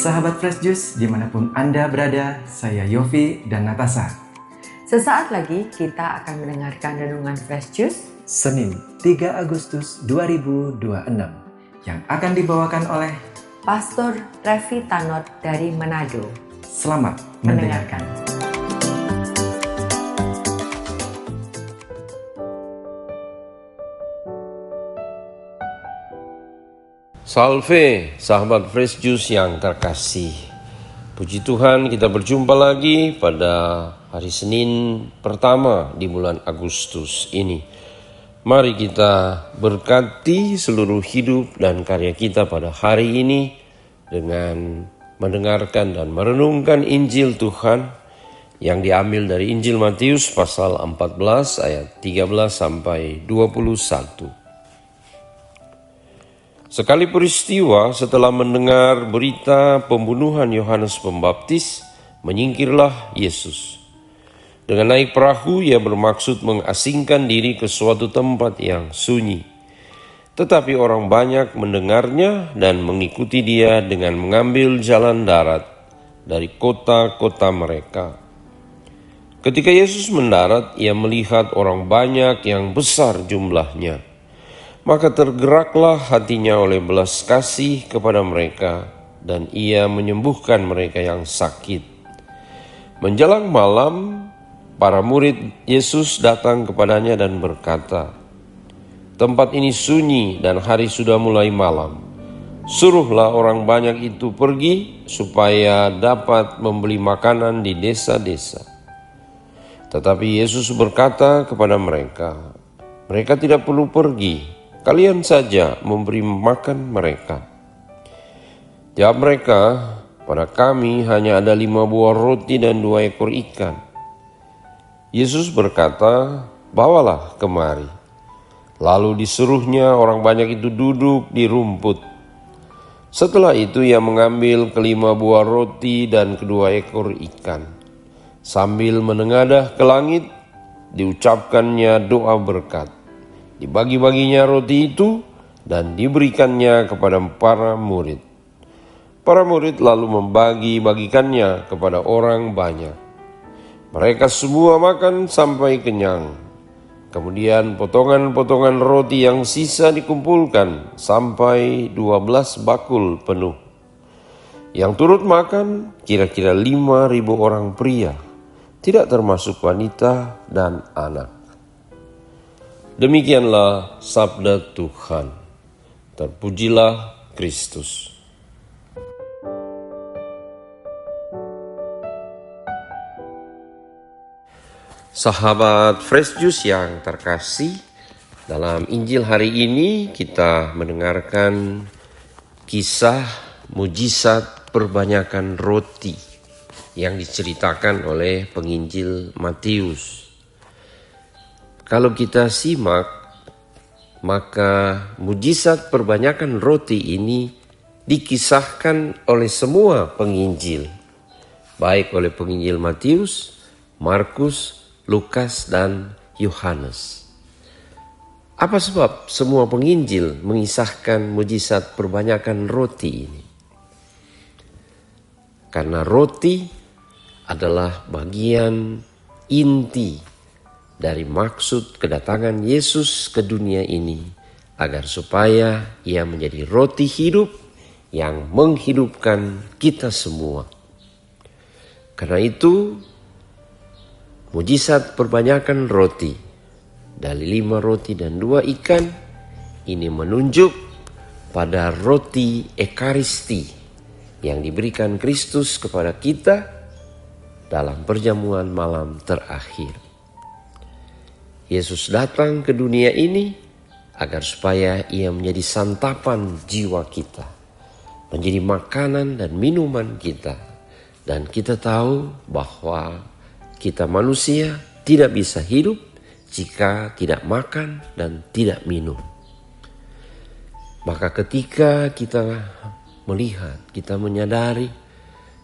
sahabat Fresh Juice dimanapun Anda berada, saya Yofi dan Natasha. Sesaat lagi kita akan mendengarkan renungan Fresh Juice Senin 3 Agustus 2026 yang akan dibawakan oleh Pastor Revi Tanot dari Manado. Selamat mendengarkan. Salve, sahabat Fresh Juice yang terkasih. Puji Tuhan, kita berjumpa lagi pada hari Senin pertama di bulan Agustus ini. Mari kita berkati seluruh hidup dan karya kita pada hari ini dengan mendengarkan dan merenungkan Injil Tuhan yang diambil dari Injil Matius pasal 14 ayat 13 sampai 21. Sekali peristiwa setelah mendengar berita pembunuhan Yohanes Pembaptis, menyingkirlah Yesus. Dengan naik perahu, ia bermaksud mengasingkan diri ke suatu tempat yang sunyi. Tetapi orang banyak mendengarnya dan mengikuti dia dengan mengambil jalan darat dari kota-kota mereka. Ketika Yesus mendarat, ia melihat orang banyak yang besar jumlahnya. Maka tergeraklah hatinya oleh belas kasih kepada mereka, dan ia menyembuhkan mereka yang sakit. Menjelang malam, para murid Yesus datang kepadanya dan berkata, "Tempat ini sunyi dan hari sudah mulai malam. Suruhlah orang banyak itu pergi supaya dapat membeli makanan di desa-desa." Tetapi Yesus berkata kepada mereka, "Mereka tidak perlu pergi. Kalian saja memberi makan mereka." Jawab mereka, "Pada kami hanya ada 5 buah roti dan 2 ekor ikan." Yesus berkata, "Bawalah kemari." Lalu disuruhnya orang banyak itu duduk di rumput. Setelah itu ia mengambil ke-5 buah roti dan kedua ekor ikan. Sambil menengadah ke langit, diucapkannya doa berkat. Dibagi-baginya roti itu dan diberikannya kepada para murid. Para murid lalu membagi-bagikannya kepada orang banyak. Mereka semua makan sampai kenyang. Kemudian potongan-potongan roti yang sisa dikumpulkan sampai 12 bakul penuh. Yang turut makan kira-kira 5.000 orang pria, tidak termasuk wanita dan anak. Demikianlah sabda Tuhan. Terpujilah Kristus. Sahabat Fresh Juice yang terkasih, dalam Injil hari ini kita mendengarkan kisah mujizat perbanyakan roti yang diceritakan oleh penginjil Matius. Kalau kita simak, maka mujizat perbanyakan roti ini dikisahkan oleh semua penginjil, baik oleh penginjil Matius, Markus, Lukas, dan Yohanes. Apa sebab semua penginjil mengisahkan mujizat perbanyakan roti ini? Karena roti adalah bagian inti dari maksud kedatangan Yesus ke dunia ini, agar supaya ia menjadi roti hidup yang menghidupkan kita semua. Karena itu, mujizat perbanyakan roti dari 5 roti dan 2 ikan ini menunjuk pada roti Ekaristi yang diberikan Kristus kepada kita dalam perjamuan malam terakhir. Yesus datang ke dunia ini agar supaya ia menjadi santapan jiwa kita, menjadi makanan dan minuman kita. Dan kita tahu bahwa kita manusia tidak bisa hidup jika tidak makan dan tidak minum. Maka ketika kita melihat, kita menyadari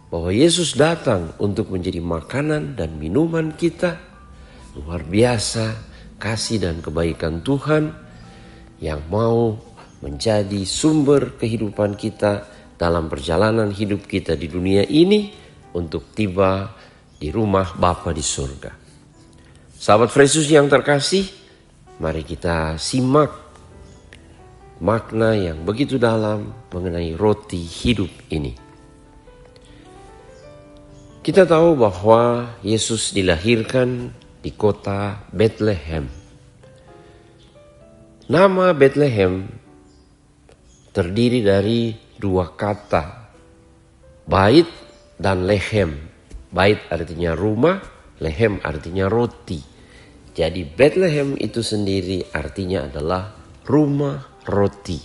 bahwa Yesus datang untuk menjadi makanan dan minuman kita, luar biasa kasih dan kebaikan Tuhan yang mau menjadi sumber kehidupan kita dalam perjalanan hidup kita di dunia ini untuk tiba di rumah Bapa di surga. Sahabat Fresh Juice yang terkasih, mari kita simak makna yang begitu dalam mengenai roti hidup ini. Kita tahu bahwa Yesus dilahirkan di kota Bethlehem. Nama Bethlehem terdiri dari dua kata, bait dan lehem. Bait artinya rumah, lehem artinya roti. Jadi Bethlehem itu sendiri artinya adalah rumah roti.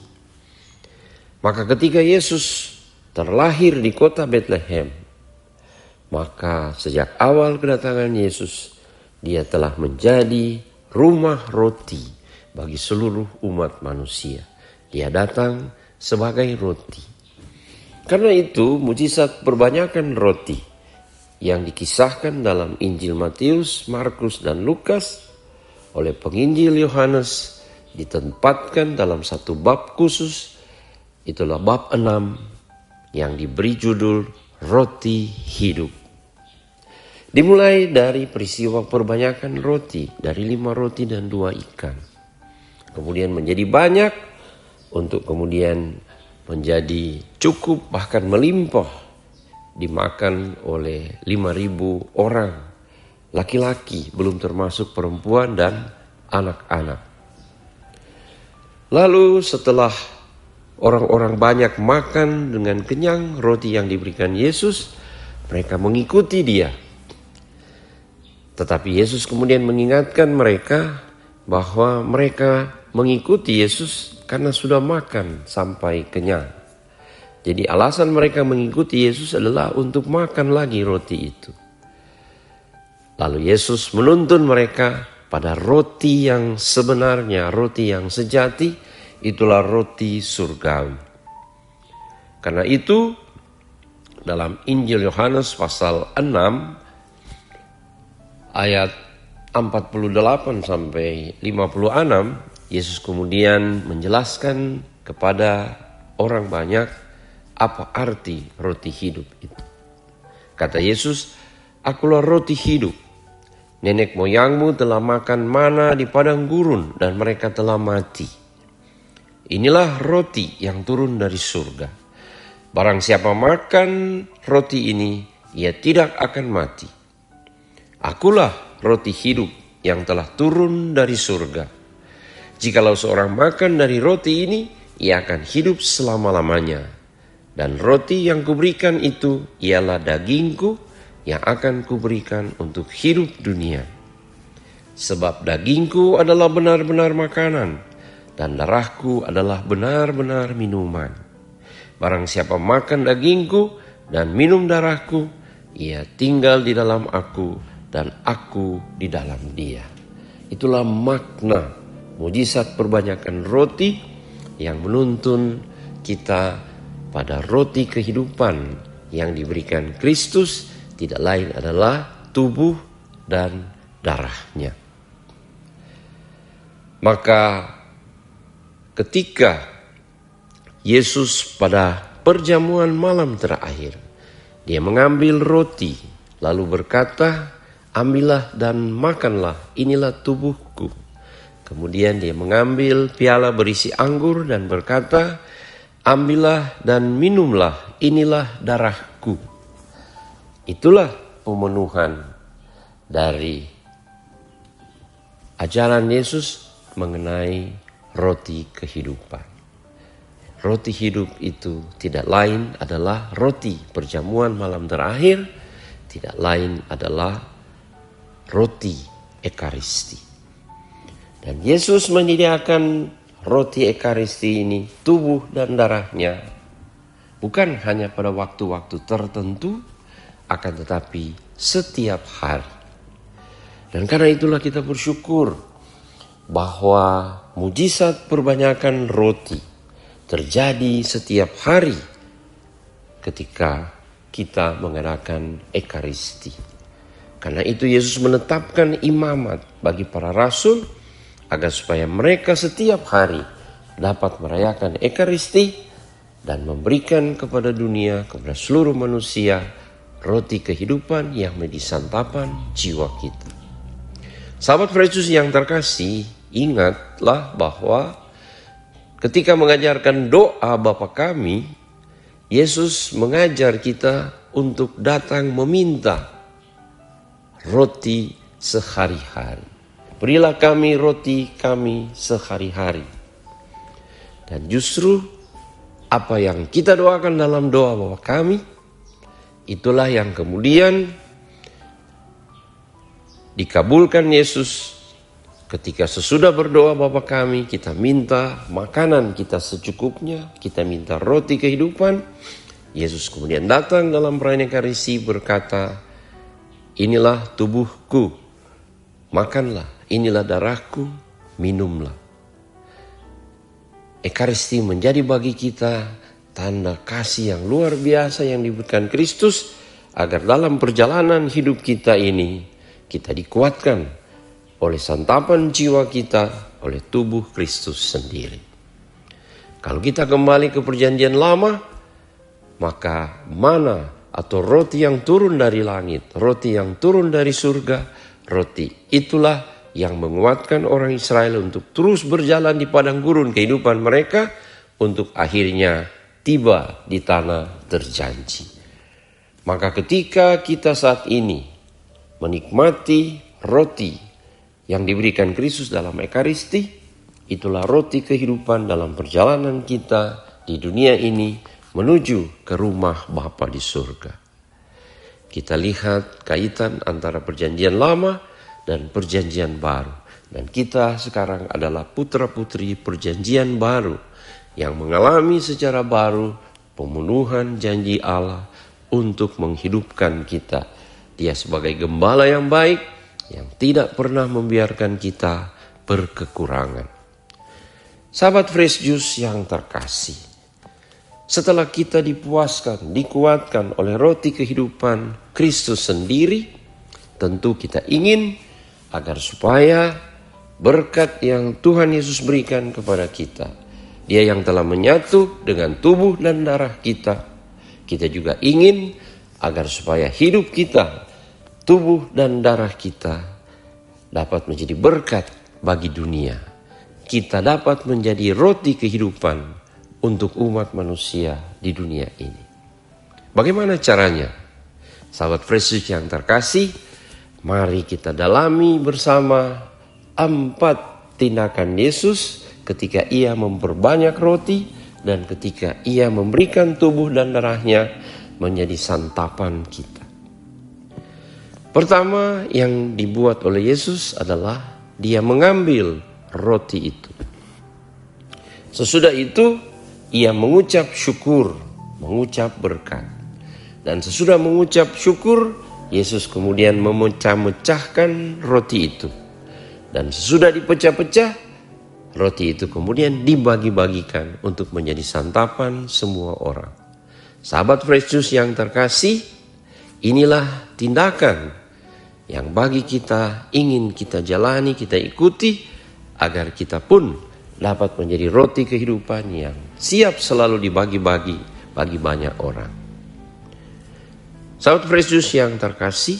Maka ketika Yesus terlahir di kota Bethlehem, maka sejak awal kedatangan Yesus, dia telah menjadi rumah roti bagi seluruh umat manusia. Dia datang sebagai roti. Karena itu mujizat perbanyakan roti yang dikisahkan dalam Injil Matius, Markus, dan Lukas oleh penginjil Yohanes ditempatkan dalam satu bab khusus, itulah bab 6 yang diberi judul Roti Hidup. Dimulai dari peristiwa perbanyakan roti, dari 5 roti dan 2 ikan. Kemudian menjadi banyak, untuk kemudian menjadi cukup bahkan melimpah, dimakan oleh 5.000 orang, laki-laki belum termasuk perempuan dan anak-anak. Lalu setelah orang-orang banyak makan dengan kenyang roti yang diberikan Yesus, mereka mengikuti dia. Tetapi Yesus kemudian mengingatkan mereka bahwa mereka mengikuti Yesus karena sudah makan sampai kenyang. Jadi alasan mereka mengikuti Yesus adalah untuk makan lagi roti itu. Lalu Yesus menuntun mereka pada roti yang sebenarnya, roti yang sejati, itulah roti surgawi. Karena itu dalam Injil Yohanes pasal 6 ayat 48 sampai 56, Yesus kemudian menjelaskan kepada orang banyak apa arti roti hidup itu. Kata Yesus, "Akulah roti hidup. Nenek moyangmu telah makan mana di padang gurun dan mereka telah mati. Inilah roti yang turun dari surga. Barang siapa makan roti ini, ia tidak akan mati. Akulah roti hidup yang telah turun dari surga. Jikalau seorang makan dari roti ini, ia akan hidup selama-lamanya. Dan roti yang kuberikan itu ialah dagingku yang akan kuberikan untuk hidup dunia. Sebab dagingku adalah benar-benar makanan, dan darahku adalah benar-benar minuman. Barang siapa makan dagingku dan minum darahku, ia tinggal di dalam aku, dan aku di dalam dia." Itulah makna mujizat perbanyakan roti yang menuntun kita pada roti kehidupan yang diberikan Kristus, tidak lain adalah tubuh dan darahnya. Maka ketika Yesus pada perjamuan malam terakhir, dia mengambil roti lalu berkata, "Ambillah dan makanlah, inilah tubuhku." Kemudian dia mengambil piala berisi anggur dan berkata, "Ambillah dan minumlah, inilah darahku." Itulah pemenuhan dari ajaran Yesus mengenai roti kehidupan. Roti hidup itu tidak lain adalah roti perjamuan malam terakhir, tidak lain adalah roti Ekaristi. Dan Yesus menyediakan roti Ekaristi ini, tubuh dan darahnya, bukan hanya pada waktu-waktu tertentu, akan tetapi setiap hari. Dan karena itulah kita bersyukur bahwa mujizat perbanyakan roti terjadi setiap hari ketika kita mengadakan Ekaristi. Karena itu Yesus menetapkan imamat bagi para rasul agar supaya mereka setiap hari dapat merayakan Ekaristi dan memberikan kepada dunia, kepada seluruh manusia, roti kehidupan yang menjadi santapan jiwa kita. Sahabat Fresh Juice yang terkasih, ingatlah bahwa ketika mengajarkan doa Bapa kami, Yesus mengajar kita untuk datang meminta roti sehari-hari. Berilah kami roti kami sehari-hari. Dan justru apa yang kita doakan dalam doa Bapa kami, itulah yang kemudian dikabulkan Yesus ketika sesudah berdoa Bapa kami, kita minta makanan kita secukupnya, kita minta roti kehidupan. Yesus kemudian datang dalam perayaan Ekaristi berkata, inilah tubuhku, makanlah, inilah darahku, minumlah. Ekaristi menjadi bagi kita tanda kasih yang luar biasa yang diberikan Kristus, agar dalam perjalanan hidup kita ini, kita dikuatkan oleh santapan jiwa kita, oleh tubuh Kristus sendiri. Kalau kita kembali ke perjanjian lama, maka mana atau roti yang turun dari langit, roti yang turun dari surga, roti itulah yang menguatkan orang Israel untuk terus berjalan di padang gurun kehidupan mereka, untuk akhirnya tiba di tanah terjanji. Maka ketika kita saat ini menikmati roti yang diberikan Kristus dalam Ekaristi, itulah roti kehidupan dalam perjalanan kita di dunia ini menuju ke rumah Bapa di surga. Kita lihat kaitan antara perjanjian lama dan perjanjian baru. Dan kita sekarang adalah putra-putri perjanjian baru yang mengalami secara baru pemenuhan janji Allah untuk menghidupkan kita. Dia sebagai gembala yang baik yang tidak pernah membiarkan kita berkekurangan. Sahabat Fresh Juice yang terkasih, setelah kita dipuaskan, dikuatkan oleh roti kehidupan Kristus sendiri, tentu kita ingin agar supaya berkat yang Tuhan Yesus berikan kepada kita, Dia yang telah menyatu dengan tubuh dan darah kita, kita juga ingin agar supaya hidup kita, tubuh dan darah kita dapat menjadi berkat bagi dunia. Kita dapat menjadi roti kehidupan untuk umat manusia di dunia ini. Bagaimana caranya? Sahabat Fresh Juice yang terkasih, mari kita dalami bersama 4 tindakan Yesus ketika Ia memperbanyak roti dan ketika Ia memberikan tubuh dan darahnya menjadi santapan kita. Pertama yang dibuat oleh Yesus adalah Dia mengambil roti itu. Sesudah itu Ia mengucap syukur, mengucap berkat. Dan sesudah mengucap syukur, Yesus kemudian memecah-mecahkan roti itu. Dan sesudah dipecah-pecah, roti itu kemudian dibagi-bagikan untuk menjadi santapan semua orang. Sahabat Fresh Juice yang terkasih, inilah tindakan yang bagi kita ingin kita jalani, kita ikuti, agar kita pun dapat menjadi roti kehidupan yang siap selalu dibagi-bagi bagi banyak orang. Sahabat Fresh Juice yang terkasih,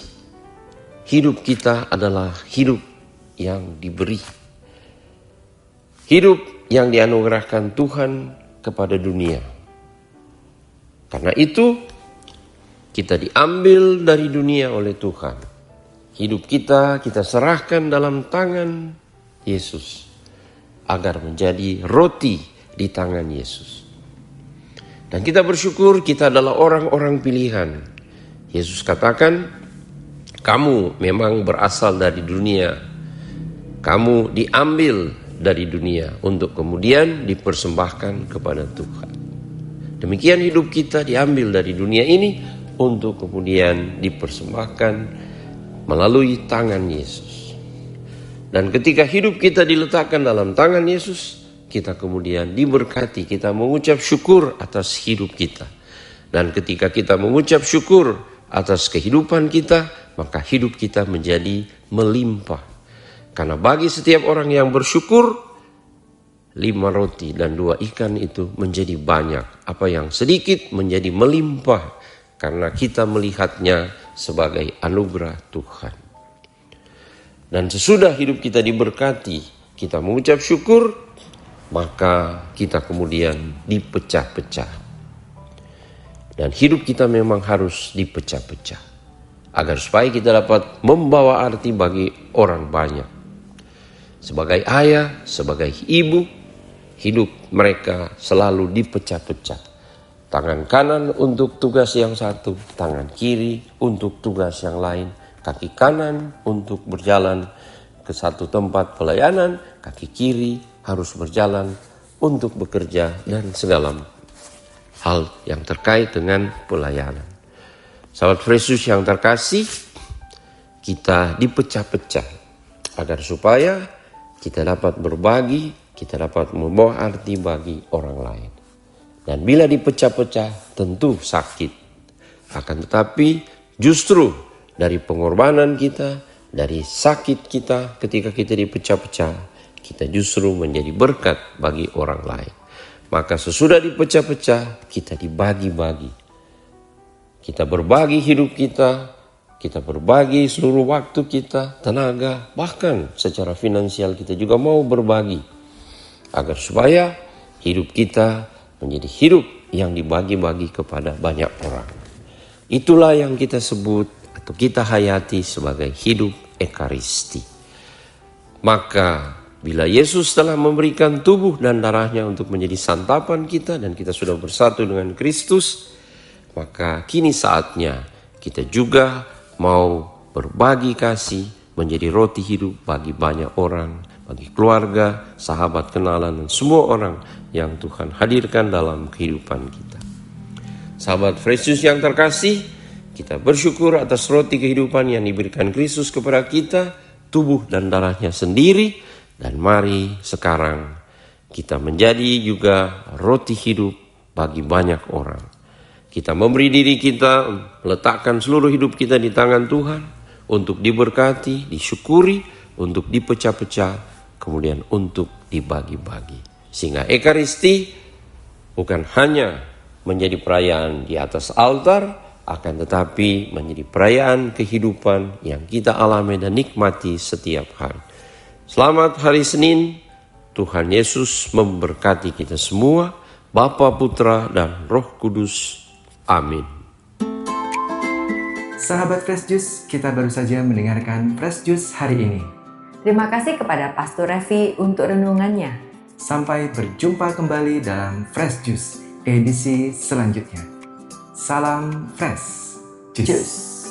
hidup kita adalah hidup yang diberi. Hidup yang dianugerahkan Tuhan kepada dunia. Karena itu, kita diambil dari dunia oleh Tuhan. Hidup kita serahkan dalam tangan Yesus, agar menjadi roti di tangan Yesus. Dan kita bersyukur kita adalah orang-orang pilihan. Yesus katakan, kamu memang berasal dari dunia. Kamu diambil dari dunia untuk kemudian dipersembahkan kepada Tuhan. Demikian hidup kita diambil dari dunia ini untuk kemudian dipersembahkan melalui tangan Yesus. Dan ketika hidup kita diletakkan dalam tangan Yesus, kita kemudian diberkati, kita mengucap syukur atas hidup kita. Dan ketika kita mengucap syukur atas kehidupan kita, maka hidup kita menjadi melimpah. Karena bagi setiap orang yang bersyukur, 5 roti dan 2 ikan itu menjadi banyak. Apa yang sedikit menjadi melimpah karena kita melihatnya sebagai anugerah Tuhan. Dan sesudah hidup kita diberkati, kita mengucap syukur, maka kita kemudian dipecah-pecah. Dan hidup kita memang harus dipecah-pecah, agar supaya kita dapat membawa arti bagi orang banyak. Sebagai ayah, sebagai ibu, hidup mereka selalu dipecah-pecah. Tangan kanan untuk tugas yang satu, tangan kiri untuk tugas yang lain. Kaki kanan untuk berjalan ke satu tempat pelayanan, kaki kiri harus berjalan untuk bekerja dan segala hal yang terkait dengan pelayanan. Sahabat Fresh Juice yang terkasih, kita dipecah-pecah agar supaya kita dapat berbagi, kita dapat membawa arti bagi orang lain. Dan bila dipecah-pecah tentu sakit. Akan tetapi justru dari pengorbanan kita, dari sakit kita ketika kita dipecah-pecah, kita justru menjadi berkat bagi orang lain. Maka sesudah dipecah-pecah, kita dibagi-bagi. Kita berbagi hidup kita berbagi seluruh waktu kita, tenaga, bahkan secara finansial kita juga mau berbagi. Agar supaya hidup kita menjadi hidup yang dibagi-bagi kepada banyak orang. Itulah yang kita sebut atau kita hayati sebagai hidup ekaristi. Maka bila Yesus telah memberikan tubuh dan darahnya untuk menjadi santapan kita dan kita sudah bersatu dengan Kristus, maka kini saatnya kita juga mau berbagi kasih menjadi roti hidup bagi banyak orang, bagi keluarga, sahabat, kenalan, dan semua orang yang Tuhan hadirkan dalam kehidupan kita. Sahabat Fresh Juice yang terkasih, kita bersyukur atas roti kehidupan yang diberikan Kristus kepada kita, tubuh dan darahnya sendiri, dan mari sekarang kita menjadi juga roti hidup bagi banyak orang. Kita memberi diri kita, meletakkan seluruh hidup kita di tangan Tuhan, untuk diberkati, disyukuri, untuk dipecah-pecah, kemudian untuk dibagi-bagi. Sehingga ekaristi bukan hanya menjadi perayaan di atas altar, akan tetapi menjadi perayaan kehidupan yang kita alami dan nikmati setiap hari. Selamat hari Senin, Tuhan Yesus memberkati kita semua, Bapa, Putra, dan Roh Kudus. Amin. Sahabat Fresh Juice, kita baru saja mendengarkan Fresh Juice hari ini. Terima kasih kepada Pastor Revi untuk renungannya. Sampai berjumpa kembali dalam Fresh Juice edisi selanjutnya. Salam Fresh Juice.